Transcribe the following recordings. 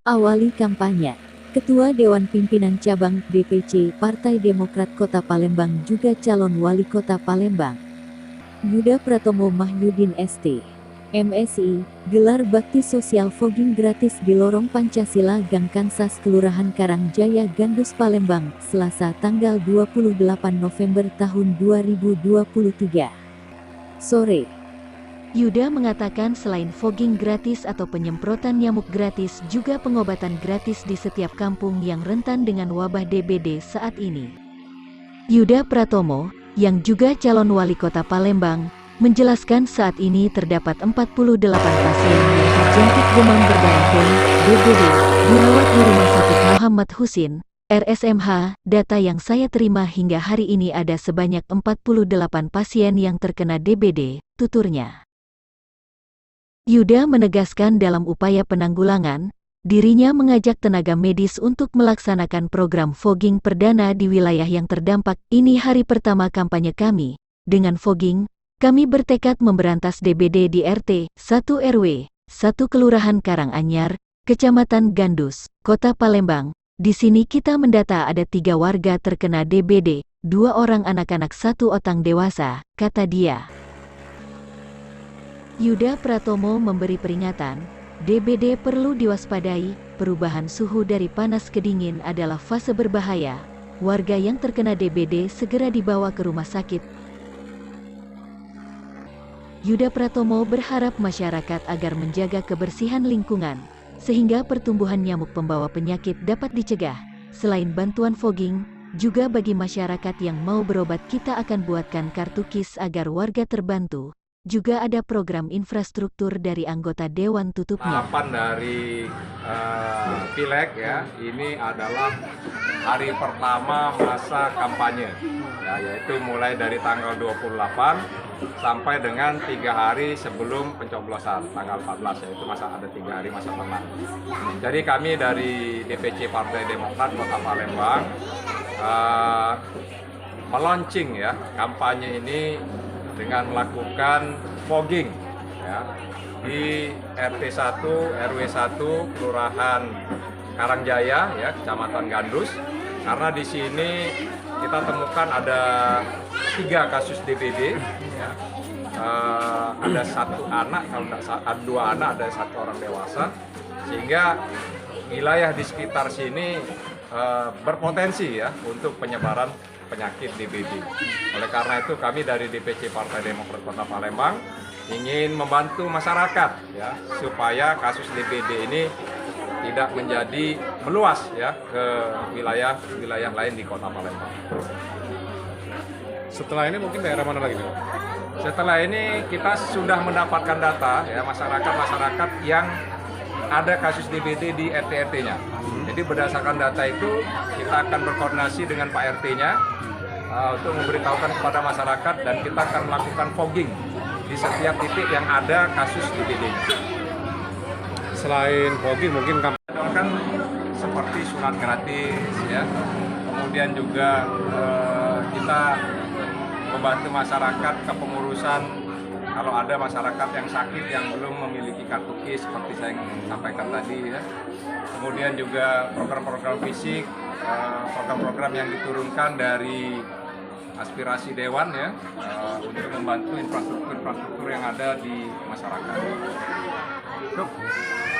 Awali kampanye. Ketua Dewan Pimpinan Cabang DPC Partai Demokrat Kota Palembang juga calon Wali Kota Palembang, Yuda Pratomo Mahyudin ST, MSI, gelar bakti sosial fogging gratis di Lorong Pancasila Gang Kansas Kelurahan Karangjaya Gandus Palembang, Selasa tanggal 28 November tahun 2023. Sore. Yuda mengatakan selain fogging gratis atau penyemprotan nyamuk gratis, juga pengobatan gratis di setiap kampung yang rentan dengan wabah DBD saat ini. Yuda Pratomo, yang juga calon wali kota Palembang, menjelaskan saat ini terdapat 48 pasien yang terjangkit demam berdarah DBD, dirawat di Rumah Sakit Muhammad Husin, RSMH. Data yang saya terima hingga hari ini ada sebanyak 48 pasien yang terkena DBD, tuturnya. Yuda menegaskan dalam upaya penanggulangan, dirinya mengajak tenaga medis untuk melaksanakan program fogging perdana di wilayah yang terdampak. Ini hari pertama kampanye kami. Dengan fogging, kami bertekad memberantas DBD di RT 1 RW 1 Kelurahan Karanganyar, Kecamatan Gandus, Kota Palembang. Di sini kita mendata ada 3 warga terkena DBD, 2 orang anak-anak 1 orang dewasa, kata dia. Yuda Pratomo memberi peringatan, DBD perlu diwaspadai, perubahan suhu dari panas ke dingin adalah fase berbahaya. Warga yang terkena DBD segera dibawa ke rumah sakit. Yuda Pratomo berharap masyarakat agar menjaga kebersihan lingkungan, sehingga pertumbuhan nyamuk pembawa penyakit dapat dicegah. Selain bantuan fogging, juga bagi masyarakat yang mau berobat kita akan buatkan kartu KIS agar warga terbantu. Juga ada program infrastruktur dari anggota Dewan tutupnya. Tahapan dari Pileg ya, ini adalah hari pertama masa kampanye, ya, yaitu mulai dari tanggal 28 sampai dengan 3 hari sebelum pencoblosan, tanggal 14, yaitu ada 3 hari masa tenang. Jadi kami dari DPC Partai Demokrat Kota Palembang melaunching ya kampanye ini dengan melakukan fogging ya, di RT 1 RW 1 Kelurahan Karangjaya ya, Kecamatan Gandus, karena di sini kita temukan ada 3 kasus DBD ya. Ada 1 anak, kalau tidak salah 2 anak, ada 1 orang dewasa, sehingga wilayah di sekitar sini berpotensi ya untuk penyebaran penyakit DBD. Oleh karena itu kami dari DPC Partai Demokrat Kota Palembang ingin membantu masyarakat ya, supaya kasus DBD ini tidak menjadi meluas ya ke wilayah lain di Kota Palembang. Setelah ini mungkin daerah mana lagi nih? Setelah ini kita sudah mendapatkan data ya masyarakat yang ada kasus DBD di RT-RT-nya. Jadi berdasarkan data itu kita akan berkoordinasi dengan Pak RT-nya untuk memberitahukan kepada masyarakat, dan kita akan melakukan fogging di setiap titik yang ada kasus DBD-nya. Selain fogging mungkin Kan seperti surat gratis ya. Kemudian juga kita membantu masyarakat kepengurusan kalau ada masyarakat yang sakit yang belum memiliki kartu KIS seperti saya sampaikan tadi ya. Kemudian juga program-program fisik, program-program yang diturunkan dari aspirasi Dewan ya, untuk membantu infrastruktur yang ada di masyarakat.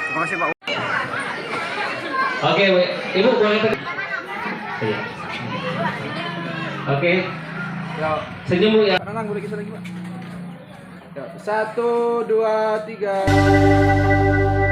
terima kasih Pak. Oke, Ibu boleh iya. Oke. Senyum Bu ya. Tenang, boleh kita lagi Pak. 1, 2, 3.